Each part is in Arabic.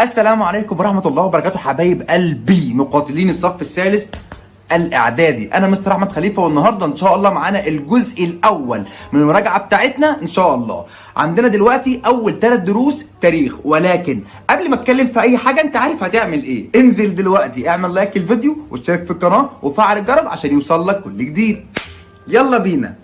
السلام عليكم ورحمة الله وبركاته حبايب قلبي مقاتلين الصف الثالث الإعدادي. أنا مستر أحمد خليفة، والنهاردة إن شاء الله معانا الجزء الأول من المراجعة بتاعتنا إن شاء الله. عندنا دلوقتي أول 3 دروس تاريخ، ولكن قبل ما أتكلم في أي حاجة أنت عارف هتعمل إيه. انزل دلوقتي اعمل لايك للفيديو واشترك في القناة وفعل الجرس عشان يوصل لك كل جديد. يلا بينا.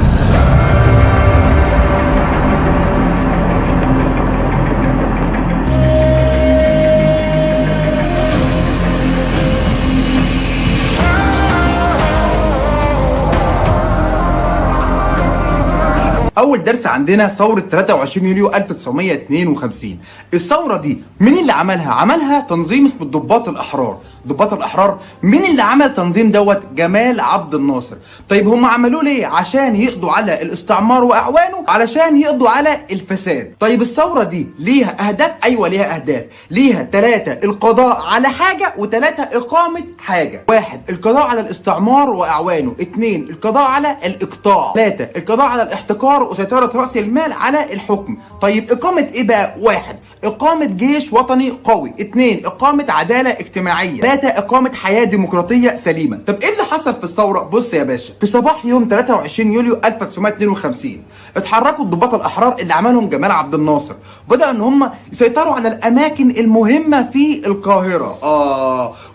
اول درس عندنا ثورة 23 يوليو 1952. الثورة دي مين اللي عملها؟ عملها تنظيم اسمه الضباط الاحرار. ضباط الاحرار مين اللي عمل التنظيم دوت؟ جمال عبد الناصر. طيب هم عملوه ليه؟ عشان يقضوا على الاستعمار واعوانه، علشان يقضوا على الفساد. طيب الثورة دي ليها اهداف؟ ايوه ليها اهداف. ليها 3: القضاء على حاجة، و3 اقامة حاجة. 1 القضاء على الاستعمار واعوانه، 2 القضاء على الاقطاع، 3 القضاء على الاحتكار وسيطرة رأس المال على الحكم. طيب إقامة إيه بقى؟ 1 إقامة جيش وطني قوي، 2 إقامة عدالة اجتماعية، 3 إقامة حياة ديمقراطية سليمة. طب إيه اللي حصل في الثورة؟ بص يا باشا، في صباح يوم 23 يوليو 1952 اتحركوا الضباط الأحرار اللي عملهم جمال عبد الناصر، بدأوا إن هم يسيطروا على الأماكن المهمة في القاهرة.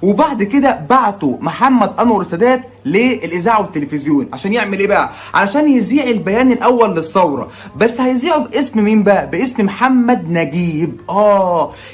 وبعد كده بعتوا محمد أنور السادات للإذاعة والتلفزيون عشان يعمل إيه بقى؟ عشان يذيع البيان الأول للثورة، بس هيذيعوا باسم مين بقى؟ باسم محمد نجيب.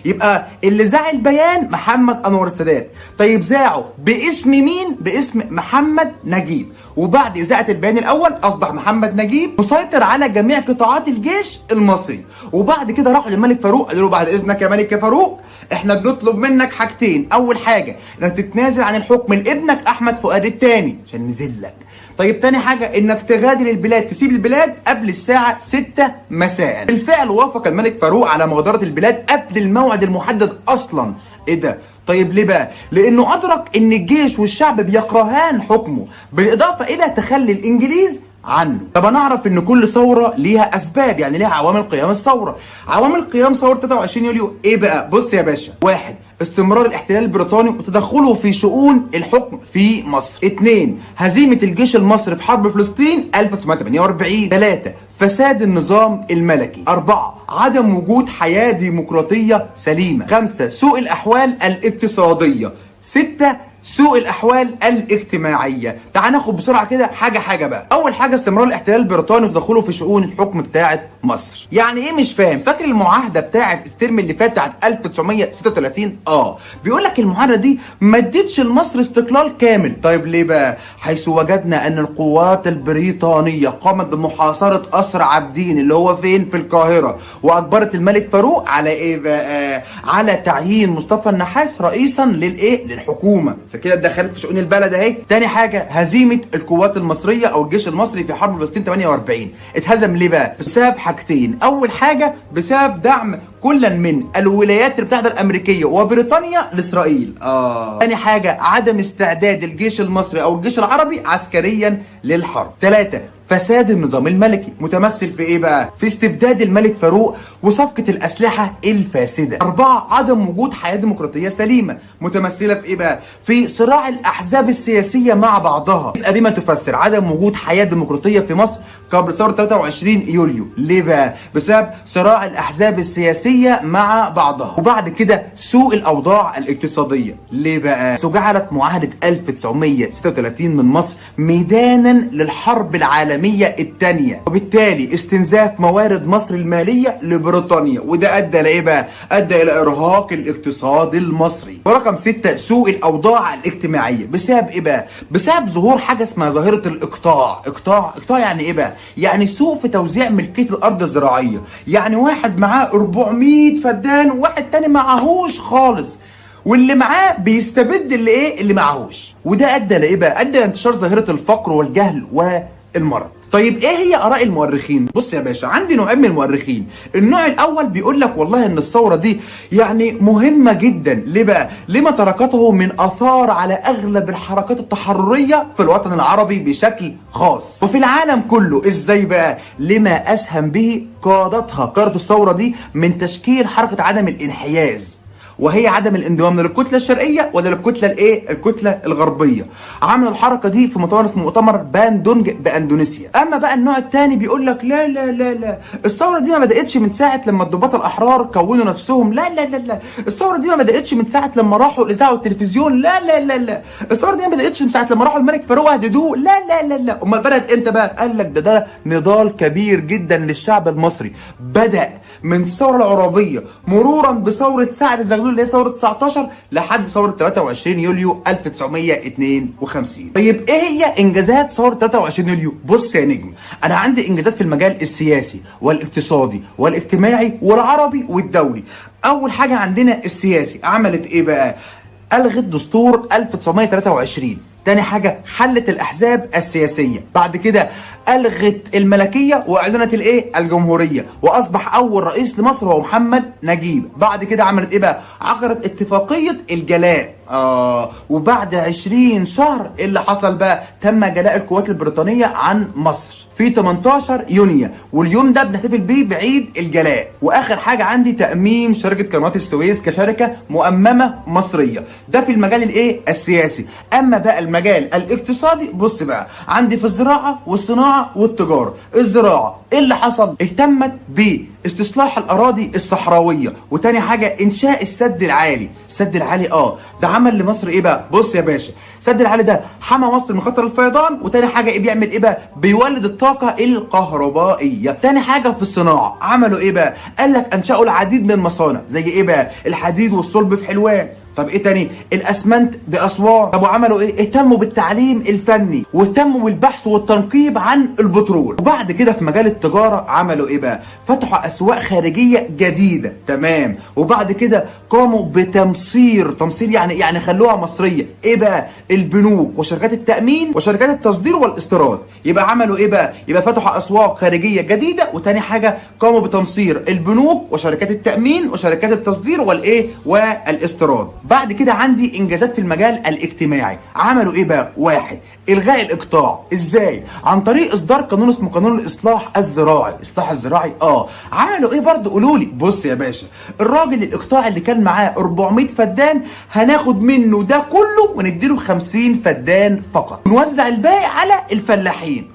يبقى اللي ذاع البيان محمد أنور السادات. طيب ذاعوا باسم مين؟ باسم محمد نجيب. وبعد إذاعة البيان الأول أصبح محمد نجيب مسيطر على جميع قطاعات الجيش المصري. وبعد كده راحوا للملك فاروق قالوا له بعد إذنك يا ملك يا فاروق، احنا بنطلب منك حاجتين. أول حاجة انك تتنازل عن الحكم لابنك أحمد فؤاد الثاني عشان نزلك. طيب تاني حاجة انك تغادر البلاد، تسيب البلاد قبل الساعة 6 مساء. بالفعل وافق الملك فاروق على مغادرة البلاد قبل الموعد المحدد اصلا. ايه ده؟ طيب ليه بقى؟ لانه ادرك ان الجيش والشعب بيكرهان حكمه، بالاضافة الى تخلي الانجليز عنه. طب انا اعرف ان كل ثوره ليها اسباب، يعني ليها عوامل قيام الثوره. عوامل قيام ثوره 23 يوليو ايه بقى؟ بص يا باشا، 1 استمرار الاحتلال البريطاني وتدخله في شؤون الحكم في مصر. 2 هزيمه الجيش المصري في حرب فلسطين 1948. 3 فساد النظام الملكي. 4 عدم وجود حياه ديمقراطيه سليمه. 5 سوء الاحوال الاقتصاديه. 6 سوء الاحوال الاجتماعيه. تعال ناخد بسرعه كده حاجه حاجه بقى. اول حاجه استمرار الاحتلال البريطاني وتدخله في شؤون الحكم بتاعه مصر. يعني ايه مش فاهم؟ فاكر المعاهده بتاعه الترم اللي فات بتاعه 1936؟ بيقول لك المعاهده دي ما ادتش لمصر استقلال كامل. طيب ليه بقى؟ حيث وجدنا ان القوات البريطانيه قامت بمحاصره قصر عابدين اللي هو فين؟ في القاهره، واجبرت الملك فاروق على ايه بقى؟ على تعيين مصطفى النحاس رئيسا للحكومه. فكده اتدخلت في شؤون البلد اهي. تاني حاجه هزيمه القوات المصريه او الجيش المصري في حرب فلسطين 48. اتهزم ليه بقى؟ بسبب حاجتين. اول حاجه بسبب دعم كلا من الولايات المتحده الامريكيه وبريطانيا لاسرائيل. تاني حاجه عدم استعداد الجيش المصري او الجيش العربي عسكريا للحرب. 3 فساد النظام الملكي متمثل في ايه بقى؟ في استبداد الملك فاروق وصفقة الأسلحة الفاسدة. 4 عدم وجود حياة ديمقراطية سليمة متمثلة في ايه بقى؟ في صراع الأحزاب السياسية مع بعضها. يبقى بما تفسر عدم وجود حياة ديمقراطية في مصر قبل ثورة 23 يوليو. ليه بقى؟ بسبب صراع الأحزاب السياسية مع بعضها. وبعد كده سوء الأوضاع الاقتصادية. ليه بقى؟ جعلت معاهدة 1936 من مصر ميدانا للحرب العالمية الثانية، وبالتالي استنزاف موارد مصر المالية لبريطانيا، وده ادى لايه بقى؟ ادى الى ارهاق الاقتصاد المصري. ورقم 6 سوء الاوضاع الاجتماعية. بسبب ايه بقى؟ بسبب ظهور حاجة اسمها ظاهرة الاقطاع. اقطاع يعني ايه بقى؟ يعني سوء في توزيع ملكية الارض الزراعية. يعني واحد معاه 400 فدان وواحد تاني معهوش خالص، واللي معاه بيستبد اللي معهوش. وده ادى لايه بقى؟ ادى لانتشار ظاهرة الفقر والجهل والمرض. طيب ايه هي اراء المؤرخين؟ بص يا باشا، عندي نوعين من المؤرخين. النوع الاول بيقول لك والله ان الثوره دي يعني مهمه جدا. ليه بقى؟ لما تركته من اثار على اغلب الحركات التحرريه في الوطن العربي بشكل خاص وفي العالم كله. ازاي بقى؟ لما اسهم به قادة الثوره دي من تشكيل حركه عدم الانحياز وهي عدم الانضمام للكتله الشرقيه ولا للكتله الايه؟ الكتله الغربيه. عملوا الحركه دي في مؤتمر اسمه مؤتمر باندونج باندونيسيا. اما بقى النوع الثاني بيقول لك لا لا لا لا، الثوره دي ما بداتش من ساعه لما الضباط الاحرار كونوا نفسهم، لا لا لا لا، الثوره دي ما بداتش من ساعه لما راحوا الاذاعه والتلفزيون، لا لا لا لا، الثوره دي ما بداتش من ساعه لما راحوا الملك فاروق هددوه، لا لا لا لا. امال بدات امتى بقى؟ قال لك ده نضال كبير جدا للشعب المصري، بدا من الثوره العربيه مرورا بثوره سعد زغلول اللي هي ثوره 19 لحد ثوره 23 يوليو 1952. طيب ايه هي انجازات ثوره 23 يوليو؟ بص يا نجم، انا عندي انجازات في المجال السياسي والاقتصادي والاجتماعي والعربي والدولي. اول حاجه عندنا السياسي، عملت ايه بقى؟ الغت دستور 1923. تاني حاجة حلت الأحزاب السياسية. بعد كده ألغت الملكية وأعلنت الإيه؟ الجمهورية، وأصبح أول رئيس لمصر هو محمد نجيب. بعد كده عملت إيه بقى؟ عقدت اتفاقية الجلاء. وبعد 20 شهر اللي حصل بقى؟ تم جلاء القوات البريطانية عن مصر في 18 يونيو، واليوم ده بنحتفل بيه بعيد الجلاء. واخر حاجه عندي تاميم شركه قناه السويس كشركه مؤممه مصريه. ده في المجال الايه؟ السياسي. اما بقى المجال الاقتصادي، بص بقى، عندي في الزراعه والصناعه والتجاره. الزراعه ايه اللي حصل؟ اهتمت باستصلاح الاراضي الصحراويه، وتاني حاجه انشاء السد العالي. السد العالي ده عمل لمصر ايه بقى؟ بص يا باشا، السد العالي ده حمى مصر من خطر الفيضان، وتاني حاجه ايه بيعمل ايه بقى؟ بيولد الطاقه الكهربائيه. تاني حاجه في الصناعه عملوا ايه بقى؟ قال لك انشأوا العديد من المصانع، زي ايه بقى؟ الحديد والصلب في حلوان. طب ايه تاني؟ الاسمنت باسوان. طب وعملوا ايه؟ اهتموا بالتعليم الفني، واهتموا بالبحث والتنقيب عن البترول. وبعد كده في مجال التجاره عملوا ايه بقى؟ فتحوا اسواق خارجيه جديده، تمام. وبعد كده قاموا بتمصير يعني خلوها مصريه. ايه بقى؟ البنوك وشركات التامين وشركات التصدير والاستيراد. يبقى عملوا ايه بقى؟ يبقى فتحوا اسواق خارجيه جديده، وتاني حاجه قاموا بتمصير البنوك وشركات التامين وشركات التصدير والايه؟ والاستيراد. بعد كده عندي انجازات في المجال الاجتماعي. عملوا ايه بقى؟ واحد، الغاء الاقطاع. ازاي؟ عن طريق اصدار قانون اسمه قانون الاصلاح الزراعي. الاصلاح الزراعي عملوا ايه برضه؟ قولوا لي. بص يا باشا، الراجل الاقطاع اللي كان معاه 400 فدان هناخد منه ده كله ونديله 50 فدان فقط، ونوزع الباقي على الفلاحين.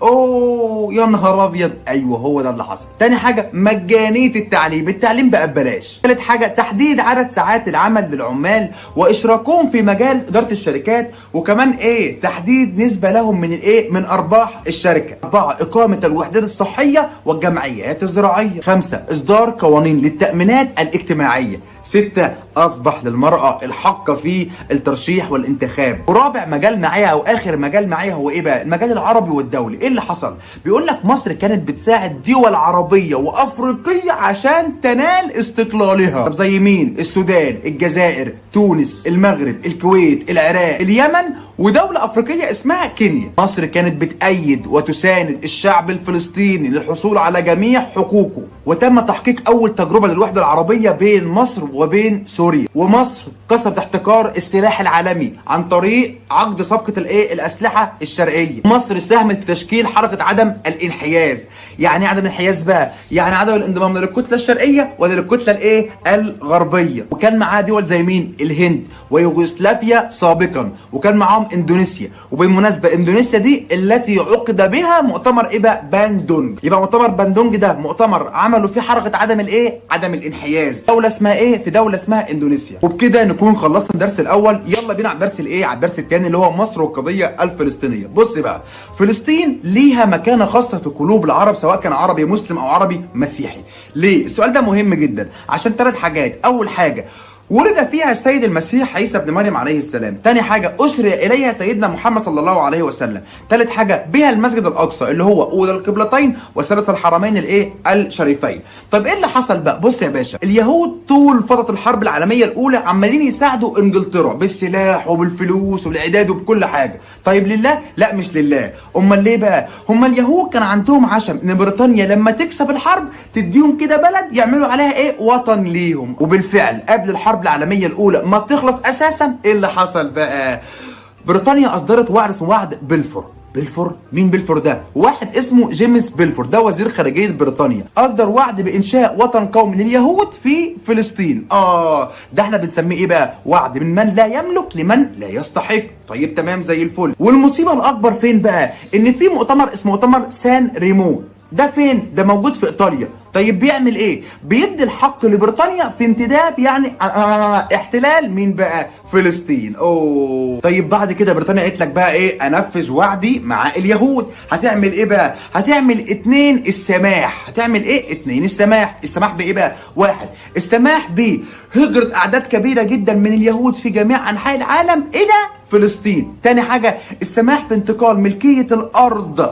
يا نهار ابيض، ايوه هو ده اللي حصل. تاني حاجه مجانيه التعليم، التعليم بقى ببلاش. ثالث حاجه تحديد عدد ساعات العمل للعمال واشراكهم في مجال اداره الشركات، وكمان ايه؟ تحديد نسبه لهم من الايه؟ من ارباح الشركه. 4، اقامه الوحدات الصحيه والجمعيات الزراعيه. 5، اصدار قوانين للتامينات الاجتماعيه. 6، اصبح للمرأة الحق في الترشيح والانتخاب. ورابع مجال معايا او اخر مجال معايا هو ايه بقى؟ المجال العربي والدولي. ايه اللي حصل؟ بيقول لك مصر كانت بتساعد دول عربية وافريقية عشان تنال استقلالها. طب زي مين؟ السودان، الجزائر، تونس، المغرب، الكويت، العراق، اليمن، ودولة افريقية اسمها كينيا. مصر كانت بتأيد وتساند الشعب الفلسطيني للحصول على جميع حقوقه، وتم تحقيق اول تجربة للوحدة العربية بين مصر وبين سوريا. ومصر كسرت احتكار السلاح العالمي عن طريق عقد صفقة الاسلحة الشرقية. مصر ساهمت في تشكيل حركة عدم الانحياز. يعني عدم الانحياز بقى؟ يعني عدم الانضمام للكتلة الشرقية ولا للكتلة الغربية. وكان معاها دول زي مين؟ الهند ويوغوسلافيا سابقا، وكان معاهم اندونيسيا. وبالمناسبة اندونيسيا دي التي عقد بها مؤتمر باندونج. يبقى مؤتمر باندونج ده مؤتمر عملوا فيه حركة عدم عدم الانحياز. دولة اسمها في دولة اسمها اندونيسيا. وبكده نكون خلصنا الدرس الاول. يلا بينا على الدرس على الدرس الثاني اللي هو مصر والقضية الفلسطينية. بص بقى، فلسطين ليها مكانة خاصة في قلوب العرب، سواء كان عربي مسلم او عربي مسيحي. ليه؟ السؤال ده مهم جدا عشان 3 حاجات. اول حاجة، ولد فيها السيد المسيح عيسى ابن مريم عليه السلام. تاني حاجة، أسري إليها سيدنا محمد صلى الله عليه وسلم. تالت حاجة، بها المسجد الأقصى اللي هو أولى القبلتين وثالث الحرمين الشريفين. طب إيه اللي حصل بقى؟ بص يا باشا، اليهود طول فترة الحرب العالمية الأولى عمالين يساعدوا إنجلترا بالسلاح وبالفلوس وبالعداد وبكل حاجة. طيب لله؟ لا مش لله. أمال ليه بقى؟ هم اليهود كان عندهم عشم إن بريطانيا لما تكسب الحرب تديهم كده بلد يعملوا عليها وطن ليهم. وبالفعل قبل الحرب العالمية الأولى ما تخلص أساسا، إيه اللي حصل بقى؟ بريطانيا أصدرت وعد اسمه وعد بلفور. بلفور؟ مين بلفور ده؟ واحد اسمه جيمس بلفور، ده وزير خارجية بريطانيا، أصدر وعد بإنشاء وطن قومي لليهود في فلسطين. ده احنا بنسميه ايه بقى؟ وعد من لا يملك لمن لا يستحق. طيب تمام زي الفل. والمصيبة الأكبر فين بقى؟ إن في مؤتمر اسمه مؤتمر سان ريمو، ده فين؟ ده موجود في ايطاليا. طيب بيعمل ايه؟ بيدي الحق لبريطانيا في انتداب يعني احتلال مين بقى؟ فلسطين. طيب بعد كده بريطانيا قالت لك بقى ايه؟ انفذ وعدي مع اليهود. هتعمل ايه بقى؟ هتعمل 2 السماح. هتعمل ايه؟ 2 السماح. السماح بايه بقى؟ 1 السماح بهجرة اعداد كبيرة جدا من اليهود في جميع انحاء العالم الى فلسطين. تاني حاجة السماح بانتقال ملكية الأرض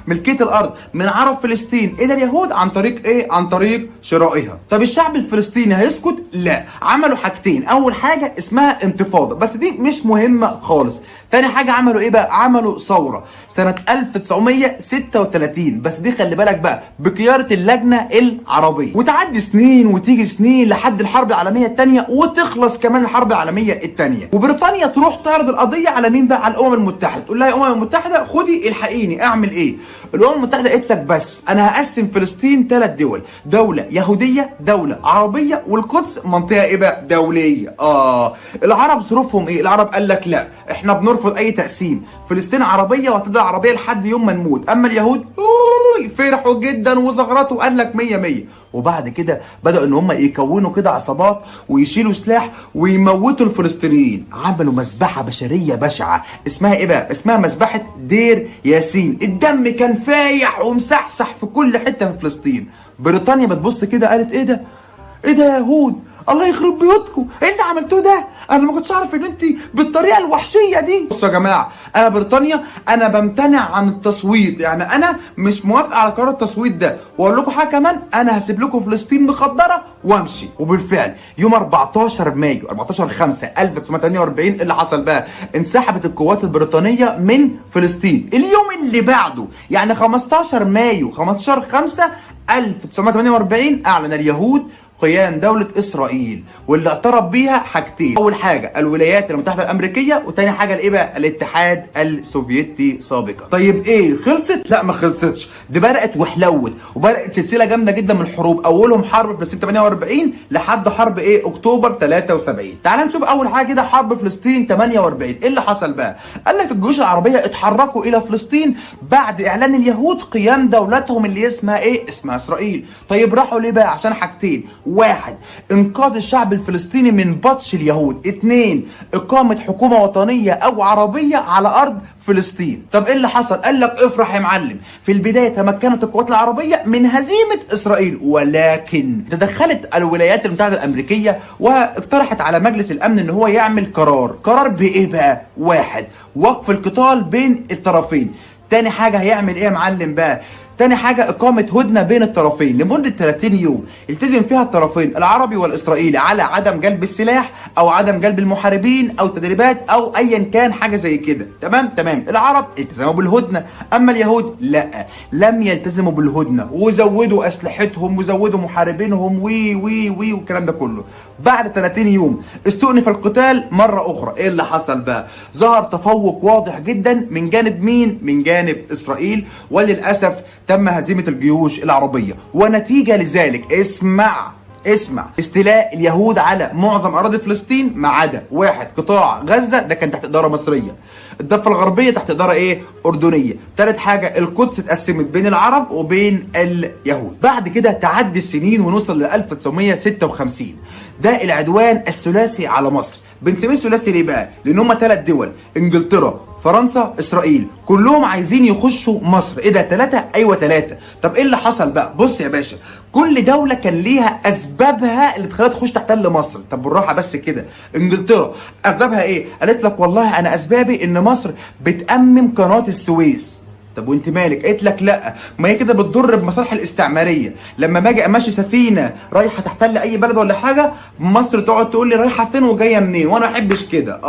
ملكية الأرض من عرب فلسطين إلى اليهود عن طريق إيه؟ عن طريق شرائها. طب الشعب الفلسطيني هيسكت؟ لا. عملوا حاجتين، أول حاجة اسمها انتفاضة، بس دي مش مهمة خالص. تاني حاجة عملوا إيه بقى؟ عملوا ثورة سنة 1936، بس دي خلي بالك بقى بقيادة اللجنة العربية، وتعدي سنين وتيجي سنين لحد الحرب العالمية الثانية، وتخلص كمان الحرب العالمية الثانية، وبريطانيا تروح تعرض القضية على مين بقى؟ على الأمم المتحدة. تقول لها يا أمم المتحدة خدي الحقيني، أعمل إيه؟ الأمم المتحدة قالت لك بس أنا هقسم فلسطين 3 دول، دولة يهودية، دولة عربية، والقدس منطقة إيه بقى؟ دولية. العرب ظروفهم إيه؟ العرب قال لك لا، إحنا بنرفض أي تقسيم، فلسطين عربية وهتفضل عربية لحد يوم ما نموت. أما اليهود فرحوا جدا وزغرطوا وقال لك 100 100. وبعد كده بدأوا ان هم يكونوا كده عصابات ويشيلوا سلاح ويموتوا الفلسطينيين. عملوا مذبحة بشرية بشعة اسمها ايه بقى؟ اسمها مذبحة دير ياسين. الدم كان فايح ومسحسح في كل حتة في فلسطين. بريطانيا بتبص كده قالت ايه ده؟ ايه ده يا يهود؟ الله يخرب بيوتكم، ايه اللي عملتوه ده؟ انا ما كنتش اعرف ان انت بالطريقه الوحشيه دي. بصوا يا جماعه، انا بريطانيا انا بمتنع عن التصويت، يعني انا مش موافق على قرار التصويت ده، واقول لكم حاجه كمان، انا هسيب لكم فلسطين مخدره وامشي. وبالفعل يوم 14 مايو 14/5/1948 اللي حصل بقى؟ انسحبت القوات البريطانيه من فلسطين. اليوم اللي بعده يعني 15 مايو 15/5/1948 اعلن اليهود قيام دولة إسرائيل، واللي اعترف بيها حاجتين، أول حاجة الولايات المتحدة الأمريكية، وتاني حاجة الإيه بقى؟ الاتحاد السوفيتي سابقا. طيب إيه؟ خلصت؟ لا ما خلصتش، دي بدأت وحلوت، وبدأت سلسلة جامدة جدا من الحروب، أولهم حرب فلسطين 48 لحد حرب إيه؟ أكتوبر 73. تعال نشوف أول حاجة كده حرب فلسطين 48. إيه اللي حصل بقى؟ قال لك الجيوش العربية اتحركوا إلى فلسطين بعد إعلان اليهود قيام دولتهم اللي اسمها إيه؟ اسمها إسرائيل. طيب راحوا ليه بقى؟ عشان حاجتين، 1 انقاذ الشعب الفلسطيني من بطش اليهود، 2 اقامة حكومة وطنية او عربية على ارض فلسطين. طب ايه اللي حصل؟ قال لك افرح يا معلم، في البداية تمكنت القوات العربية من هزيمة اسرائيل، ولكن تدخلت الولايات المتحدة الامريكية واقترحت على مجلس الامن ان هو يعمل قرار بايه بقى؟ 1 وقف القتال بين الطرفين. تاني حاجة هيعمل ايه يا معلم بقى؟ تاني حاجة إقامة هدنة بين الطرفين لمدة 30 يوم التزم فيها الطرفين العربي والإسرائيلي على عدم جلب السلاح أو عدم جلب المحاربين أو تدريبات أو أيا كان حاجة زي كده. تمام. العرب التزموا بالهدنة، أما اليهود لا، لم يلتزموا بالهدنة وزودوا أسلحتهم وزودوا محاربينهم وي والكلام ده كله. بعد 30 يوم استؤنف القتال مرة أخرى. إيه اللي حصل بقى؟ ظهر تفوق واضح جدا من جانب مين؟ من جانب إسرائيل، وللأسف تم هزيمة الجيوش العربية، ونتيجة لذلك اسمع استيلاء اليهود على معظم أراضي فلسطين ما عدا 1 قطاع غزة، ده كان تحت إدارة مصرية، الضفة الغربية تحت إدارة إيه؟ أردنية. ثالث حاجة القدس اتقسمت بين العرب وبين اليهود. بعد كده تعدي السنين ونوصل ل 1956، ده العدوان الثلاثي على مصر. بنسميه ثلاثي ليه بقى؟ لأن هم 3 دول، إنجلترا، فرنسا، اسرائيل، كلهم عايزين يخشوا مصر. ايه ده 3؟ ايوه 3. طب ايه اللي حصل بقى؟ بص يا باشا، كل دولة كان ليها اسبابها اللي تخليها تخش تحتل مصر. طب بالراحة بس كده، انجلترا اسبابها ايه؟ قالت لك والله انا اسبابي ان مصر بتأمم قناة السويس. طب وانت مالك؟ قالت لك لا، ما هي كده بتضر بمصالح الاستعماريه، لما باجي امشي سفينه رايحه تحتل اي بلد ولا حاجه، مصر تقعد تقول لي رايحه فين وجايه منين، وانا ما احبش كده.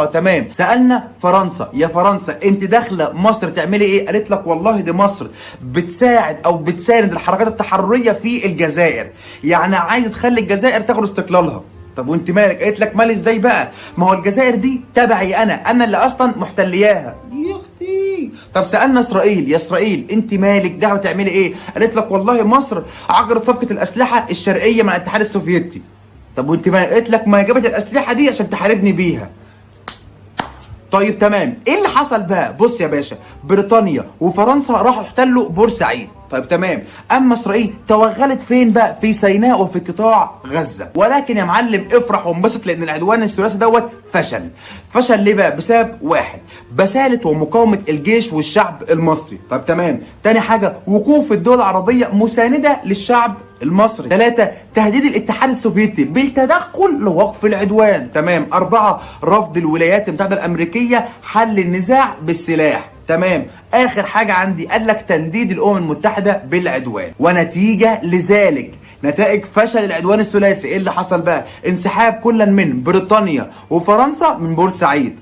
تمام. سالنا فرنسا، يا فرنسا انت داخله مصر تعملي ايه؟ قالت لك والله دي مصر بتساعد او بتساند الحركات التحرريه في الجزائر، يعني عايزه تخلي الجزائر تاخد استقلالها. طب وانت مالك؟ قالت لك مالي ازاي بقى؟ ما هو الجزائر دي تبعي انا اللي اصلا محتلياها. يا اختي طب سالنا اسرائيل، يا اسرائيل انت مالك دعوه تعملي ايه؟ قالت لك والله مصر عقدت صفقه الاسلحه الشرقيه مع الاتحاد السوفيتي. طب وانت ما قالت لك ما جابت الاسلحه دي عشان تحاربني بيها. طيب تمام، ايه اللي حصل بقى؟ بص يا باشا، بريطانيا وفرنسا راحوا احتلوا بورسعيد. طيب تمام، اما اسرائيل توغلت فين بقى؟ في سيناء وفي قطاع غزه. ولكن يا معلم افرح وانبسط لان العدوان الثلاثي دوت فشل. فشل ليه بقى؟ بسبب واحد، بساله ومقاومه الجيش والشعب المصري. طب تمام، تاني حاجه وقوف الدول العربيه مسانده للشعب المصري. 3 تهديد الاتحاد السوفيتي بالتدخل لوقف العدوان. تمام. 4 رفض الولايات المتحده الامريكيه حل النزاع بالسلاح. تمام. اخر حاجه عندي قال لك تنديد الامم المتحده بالعدوان. ونتيجه لذلك نتائج فشل العدوان الثلاثي ايه اللي حصل بقى؟ انسحاب كلا من بريطانيا وفرنسا من بورسعيد.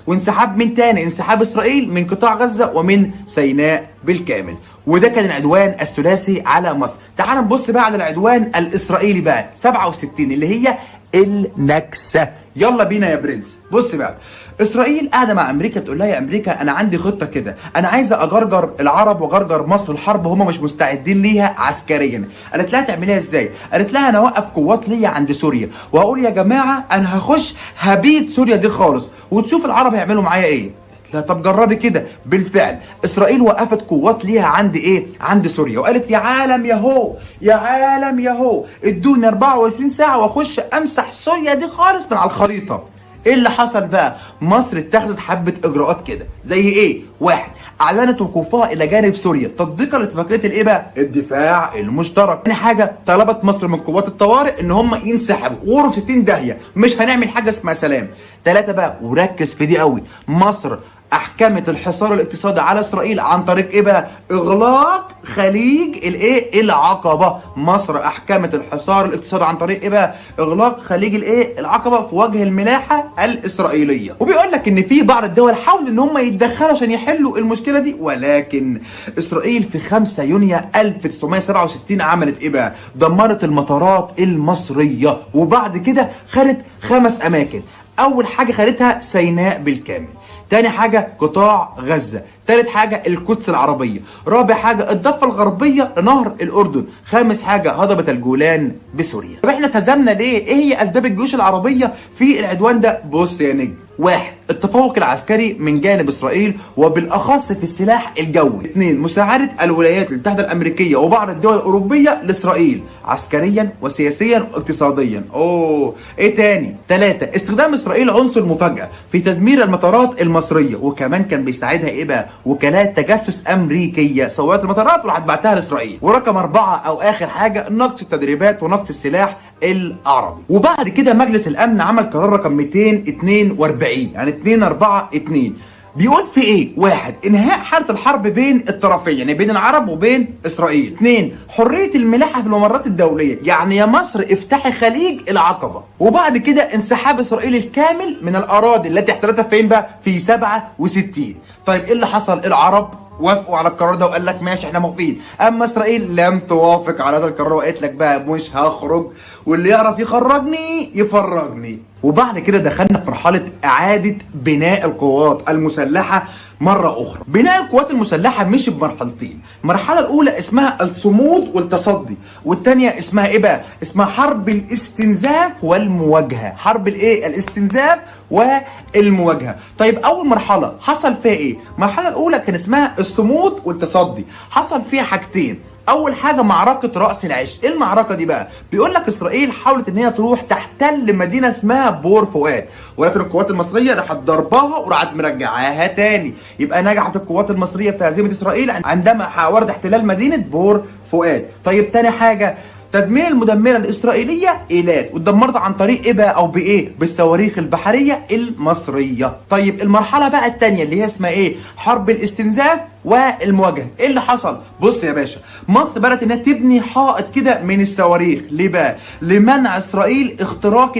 وانسحاب من تاني؟ انسحاب اسرائيل من قطاع غزه ومن سيناء بالكامل. وده كان العدوان الثلاثي على مصر. تعال نبص بقى على العدوان الاسرائيلي بقى 67 اللي هي النكسه. يلا بينا يا برنس. بص بقى، اسرائيل قاعده مع امريكا بتقول لها يا امريكا انا عندي خطه كده، انا عايزه اجرجر العرب واجرجر مصر الحرب هم مش مستعدين ليها عسكريا. قالت لها تعمليها ازاي؟ قالت لها انا اوقف قوات ليا عند سوريا واقول يا جماعه انا هخش هبيد سوريا دي خالص وتشوف العرب هيعملوا معايا ايه. لا طب جربي كده. بالفعل اسرائيل وقفت قوات ليها عند ايه؟ عند سوريا، وقالت يا عالم ياهو يا عالم ياهو ادوني 24 ساعه واخش امسح سوريا دي خالص من على الخريطه. ايه اللي حصل بقى؟ مصر اتخذت حبه اجراءات كده زي ايه؟ 1 اعلنت وقوفها الى جانب سوريا تطبيقا لاتفاقيه الايه بقى؟ الدفاع المشترك. ثاني حاجه طلبت مصر من قوات الطوارئ ان هم ينسحبوا وغوروا 60 داهيه، مش هنعمل حاجه اسمها سلام. 3 بقى وركز في دي قوي، مصر احكمت الحصار الاقتصادي على اسرائيل عن طريق ايه بقى؟ اغلاق خليج الايه؟ العقبه. مصر احكمت الحصار الاقتصادي عن طريق ايه بقى؟ اغلاق خليج الايه؟ العقبه في وجه الملاحه الاسرائيليه. وبيقول لك ان في بعض الدول حاولوا ان هم يتدخلوا عشان يحلوا المشكله دي، ولكن اسرائيل في 5 يونيو 1967 عملت ايه بقى؟ دمرت المطارات المصريه، وبعد كده خدت 5 اماكن. اول حاجه خدتها سيناء بالكامل، تاني حاجة قطاع غزة، تالت حاجة القدس العربية، رابع حاجة الضفة الغربية لنهر الأردن، خامس حاجة هضبة الجولان بسوريا. طب احنا اتهزمنا ليه؟ ايه هي أسباب الجيوش العربية في العدوان ده؟ بص يا نجم، 1 التفوق العسكري من جانب اسرائيل وبالاخص في السلاح الجوي. 2 مساعدة الولايات المتحدة الامريكية وبعض الدول الاوروبية لاسرائيل عسكريا وسياسيا واقتصاديا. ايه تاني؟ 3 استخدام اسرائيل عنصر مفاجأة في تدمير المطارات المصرية، وكمان كان بيساعدها ايه بقى؟ وكالات تجسس امريكية صورت المطارات وراحت بعتها لاسرائيل. ورقم 4 او اخر حاجة نقص التدريبات ونقص السلاح العربي. وبعد كده مجلس الامن عمل قرار رقم 242 يعني 242 بيقول في ايه؟ 1 انهاء حالة الحرب بين الطرفين يعني بين العرب وبين اسرائيل. 2 حرية الملاحة في الممرات الدولية يعني يا مصر افتحي خليج العقبة. وبعد كده انسحاب اسرائيل الكامل من الاراضي التي احتلتها فين بقى؟ في 67. طيب ايه اللي حصل؟ العرب وافقوا على القرار ده وقال لك ماشي احنا موافقين، اما اسرائيل لم توافق على هذا القرار وقالت لك بقى مش هخرج واللي يعرف يخرجني يفرجني. وبعد كده دخلنا في مرحله اعاده بناء القوات المسلحه مرة أخرى. بناء القوات المسلحة مشي بمرحلتين، المرحلة الأولى اسمها الصمود والتصدي، والتانية اسمها إيه بقى؟ اسمها حرب الاستنزاف والمواجهة. حرب الإيه؟ الاستنزاف والمواجهة. طيب أول مرحلة حصل فيها إيه؟ المرحلة الأولى كان اسمها الصمود والتصدي، حصل فيها حاجتين. اول حاجه معركه راس العش. ايه المعركه دي بقى؟ بيقول لك اسرائيل حاولت ان هي تروح تحتل مدينه اسمها بور فؤاد، ولكن القوات المصريه راحت ضربها وراحت مرجعاها تاني. يبقى نجحت القوات المصريه في هزيمه اسرائيل عندما حاولت احتلال مدينه بور فؤاد. طيب تاني حاجه تدمير المدمره الاسرائيليه ايلات، واتدمرت عن طريق ايه بقى او بايه؟ بالصواريخ البحريه المصريه. طيب المرحله بقى الثانيه اللي هي اسمها ايه؟ حرب الاستنزاف والمواجهه. ايه اللي حصل؟ بص يا باشا، مصر بدات انها تبني حائط كده من الصواريخ. ليه بقى؟ لمنع اسرائيل اختراق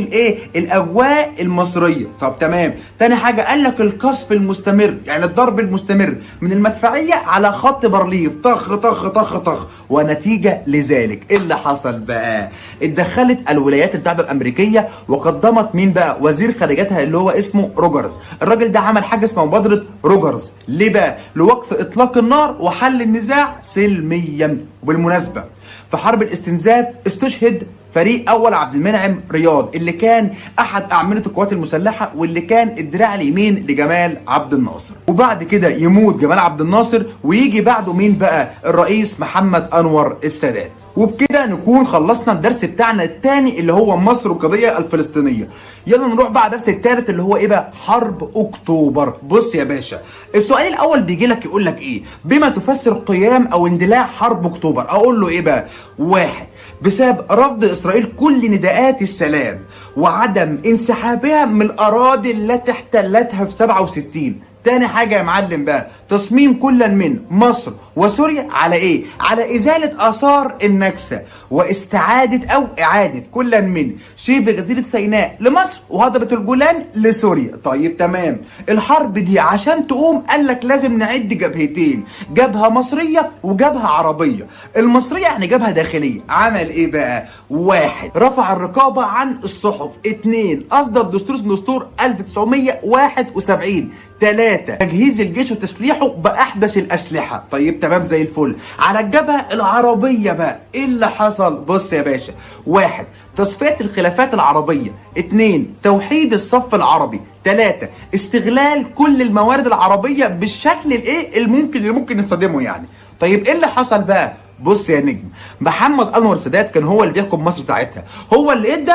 الاجواء المصريه. طب تمام. تاني حاجه قال لك القصف المستمر، يعني الضرب المستمر من المدفعيه على خط بارليف، طخ طخ طخ طخ. ونتيجه لذلك ايه اللي حصل بقى؟ اتدخلت الولايات المتحده الامريكيه وقدمت مين بقى؟ وزير خارجيتها اللي هو اسمه روجرز. الراجل ده عمل حاجه اسمها مبادره روجرز. ليه بقى؟ لوقف اطلاق النار وحل النزاع سلميا. وبالمناسبه في حرب الاستنزاف استشهد فريق اول عبد المنعم رياض، اللي كان احد اعمده القوات المسلحه واللي كان الدراع اليمين لجمال عبد الناصر. وبعد كده يموت جمال عبد الناصر ويجي بعده مين بقى؟ الرئيس محمد انور السادات. وبكده نكون خلصنا الدرس بتاعنا الثاني اللي هو مصر والقضيه الفلسطينيه. يلا نروح بقى الدرس الثالث اللي هو ايه بقى؟ حرب اكتوبر. بص يا باشا، السؤال الاول بيجي لك يقول لك ايه؟ بما تفسر قيام او اندلاع حرب اكتوبر؟ اقول له ايه بقى؟ واحد، بسبب رفض اسرائيل كل نداءات السلام وعدم انسحابها من الاراضي التي احتلتها في 67. تاني حاجة يا معلم بقى، تصميم كل من مصر وسوريا على ايه؟ على ازالة اثار النكسة واستعادة او اعادة كل من شبه جزيرة سيناء لمصر وهضبة الجولان لسوريا. طيب تمام. الحرب دي عشان تقوم قال لك لازم نعد جبهتين، جبهة مصرية وجبهة عربية. المصرية يعني جبهة داخلية. عمل ايه بقى؟ واحد، رفع الرقابة عن الصحف. اتنين، اصدر دستور اسمه دستور 1971. 3، تجهيز الجيش وتسليحه بأحدث الأسلحة. طيب تمام زي الفل. على الجبهة العربية بقى إيه اللي حصل؟ بص يا باشا، 1، تصفية الخلافات العربية. 2، توحيد الصف العربي. 3، استغلال كل الموارد العربية بالشكل اللي ممكن نستخدمه يعني. طيب إيه اللي حصل بقى؟ بص يا نجم، محمد أنور السادات كان هو اللي بيحكم مصر ساعتها، هو اللي ادى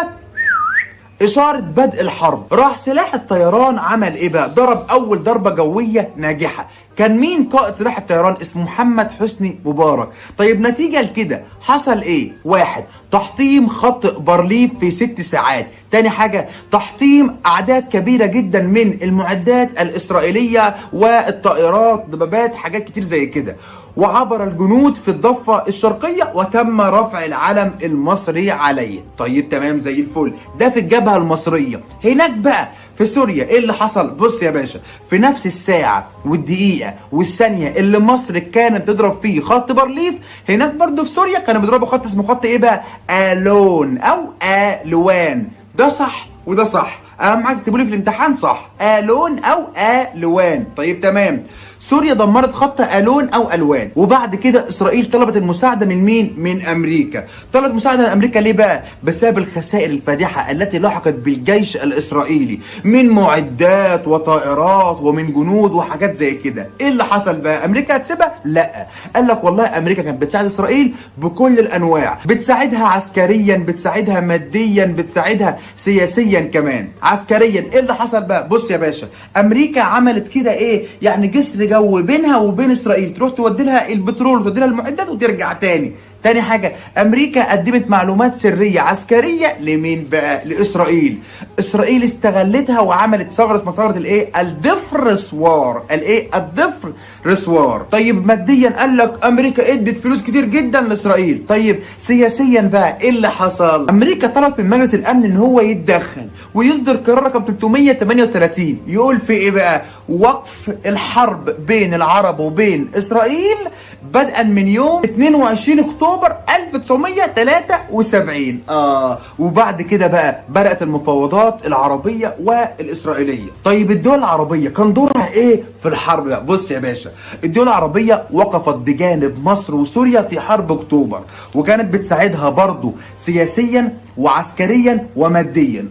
إشارة بدء الحرب. راح سلاح الطيران عمل إيه بقى؟ ضرب أول ضربة جوية ناجحة. كان مين قائد سلاح الطيران؟ اسمه محمد حسني مبارك. طيب نتيجة لكده حصل إيه؟ 1، تحطيم خط بارليف في 6 ساعات. تاني حاجة، تحطيم أعداد كبيرة جدا من المعدات الإسرائيلية والطائرات، دبابات، حاجات كتير زي كده. وعبر الجنود في الضفة الشرقية وتم رفع العلم المصري عليه. طيب تمام زي الفل. ده في الجبهة المصرية. هناك بقى في سوريا ايه اللي حصل؟ بص يا باشا، في نفس الساعة والدقيقة والثانية اللي مصر كانت تضرب فيه خط بارليف، هناك برضو في سوريا كانوا بيضربوا خط اسمه خط ايه بقى؟ آلون او آلوان. ده صح وده صح. اهم حاجه تكتبوا لي في الامتحان صح، آلون او آلوان. طيب تمام. سوريا دمرت خط آلون او ألوان. وبعد كده اسرائيل طلبت المساعده من مين؟ من امريكا. طلبت مساعده من امريكا ليه بقى؟ بسبب الخسائر الفادحه التي لحقت بالجيش الاسرائيلي من معدات وطائرات ومن جنود وحاجات زي كده. ايه اللي حصل بقى؟ امريكا هتسيبها؟ لا. قال لك والله امريكا كانت بتساعد اسرائيل بكل الانواع، بتساعدها عسكريا، بتساعدها ماديا، بتساعدها سياسيا كمان. عسكريا ايه اللي حصل بقى؟ بص يا باشا، امريكا عملت كده ايه؟ يعني جسر جو بينها وبين اسرائيل، تروح تودي لها البترول وتودي لها المعدات وترجع تاني. تاني حاجة، امريكا قدمت معلومات سرية عسكرية لمين بقى؟ لاسرائيل. اسرائيل استغلتها وعملت ثغرة اسمها ثغرة الدفرسوار. الدفرسوار. طيب ماديا قال لك امريكا ادت فلوس كتير جدا لاسرائيل. طيب سياسيا بقى ايه اللي حصل؟ امريكا طلبت من مجلس الامن ان هو يتدخل ويصدر قرار رقم 338 يقول في ايه بقى؟ وقف الحرب بين العرب وبين اسرائيل بدءا من يوم 22 اكتوبر 1973. وبعد كده بقى بدأت المفاوضات العربية والإسرائيلية. طيب الدول العربية كان دورها ايه في الحرب بقى؟ بص يا باشا، الدول العربية وقفت بجانب مصر وسوريا في حرب اكتوبر، وكانت بتساعدها برضو سياسيا وعسكريا وماديا.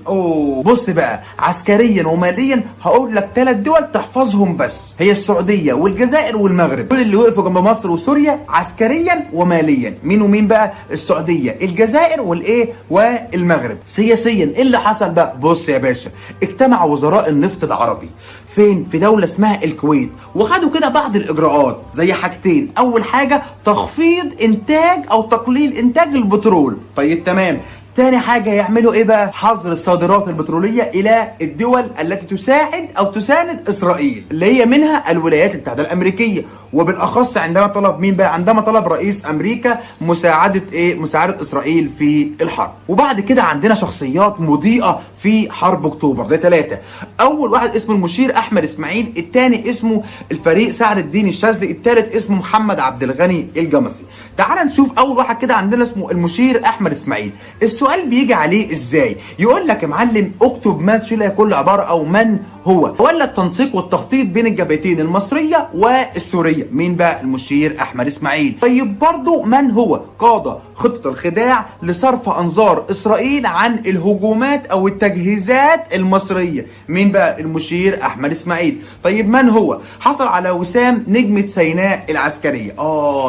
بص بقى، عسكريا وماليا هقول لك 3 دول تحفظهم بس، هي السعودية والجزائر والمغرب. كل اللي وقفوا جنب مصر وسوريا عسكريا وماليا. مين ومين بقى؟ السعودية، الجزائر والمغرب. سياسيا ايه اللي حصل بقى؟ بص يا باشا، اجتمع وزراء النفط العربي فين؟ في دولة اسمها الكويت، وخدوا كده بعض الاجراءات زي حاجتين. اول حاجة تخفيض انتاج او تقليل انتاج البترول. طيب تمام. تاني حاجة يعملوا ايه بقى؟ حظر الصادرات البترولية الى الدول التي تساعد او تساند اسرائيل، اللي هي منها الولايات المتحدة الامريكية، وبالاخص عندما طلب مين بقى؟ عندما طلب رئيس امريكا مساعدة مساعدة اسرائيل في الحرب. وبعد كده عندنا شخصيات مضيئة في حرب اكتوبر زي 3. اول واحد اسمه المشير احمد اسماعيل، الثاني اسمه الفريق سعد الدين الشاذلي، الثالث اسمه محمد عبد الغني الجمسي. تعال نشوف اول واحد كده عندنا اسمه المشير احمد اسماعيل. السؤال بيجي عليه ازاي؟ يقول لك يا معلم اكتب ما تشيل كل عباره او من هو ولا التنسيق والتخطيط بين الجبهتين المصريه والسوريه. مين بقى؟ المشير احمد اسماعيل. طيب برضو من هو؟ قاد خطه الخداع لصرف انظار اسرائيل عن الهجومات او التجهيزات المصريه. مين بقى؟ المشير احمد اسماعيل. طيب من هو؟ حصل على وسام نجمه سيناء العسكريه.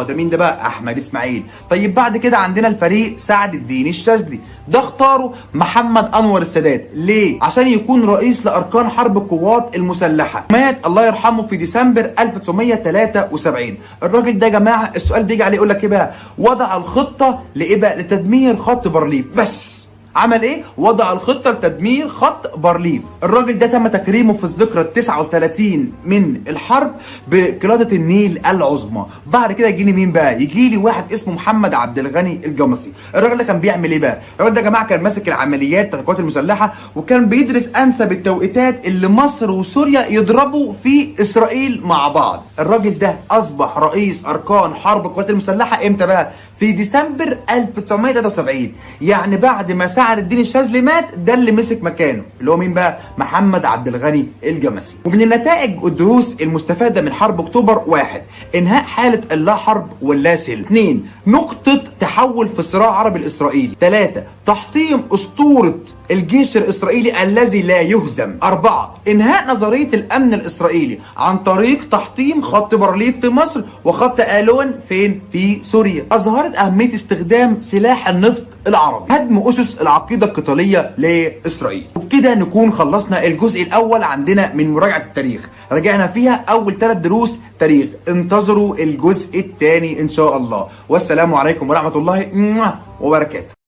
ده مين ده بقى؟ احمد اسماعيل. طيب بعد كده عندنا الفريق سعد الدين الشاذلي، ده اختاره محمد انور السادات. ليه؟ عشان يكون رئيس لاركان حرب القوات المسلحه. مات الله يرحمه في ديسمبر 1973. الراجل ده يا جماعه السؤال بيجي عليه يقول لك ايه بقى؟ وضع الخطه لايه بقى؟ لتدمير خط بارليف. بس عمل ايه؟ وضع الخطه لتدمير خط بارليف. الراجل ده تم تكريمه في الذكرى 39 من الحرب بقلاده النيل العظمى. بعد كده يجيني مين بقى؟ يجي لي واحد اسمه محمد عبد الغني الجمسي. الراجل ده كان بيعمل ايه بقى؟ الراجل ده يا جماعه كان ماسك العمليات بتاعت القوات المسلحه، وكان بيدرس انسب التوقيتات اللي مصر وسوريا يضربوا في اسرائيل مع بعض. الراجل ده اصبح رئيس اركان حرب القوات المسلحه امتى بقى؟ في ديسمبر 1973. يعني بعد ما سعد الدين الشاذلي مات، ده اللي مسك مكانه اللي هو مين بقى؟ محمد عبد الغني الجمسي. ومن النتائج والدروس المستفاده من حرب اكتوبر: 1. انهاء حاله اللا حرب واللا سلم. 2. نقطه تحول في الصراع العربي الاسرائيلي. 3. تحطيم اسطوره الجيش الاسرائيلي الذي لا يهزم. 4. انهاء نظريه الامن الاسرائيلي عن طريق تحطيم خط بارليف في مصر وخط الون فين؟ في سوريا. اظهرت اهميه استخدام سلاح النفط العربي. هدم اسس العقيده القتاليه لاسرائيل. وبكده نكون خلصنا الجزء الاول عندنا من مراجعه التاريخ، رجعنا فيها اول 3 دروس تاريخ. انتظروا الجزء الثاني ان شاء الله، والسلام عليكم ورحمه الله وبركاته.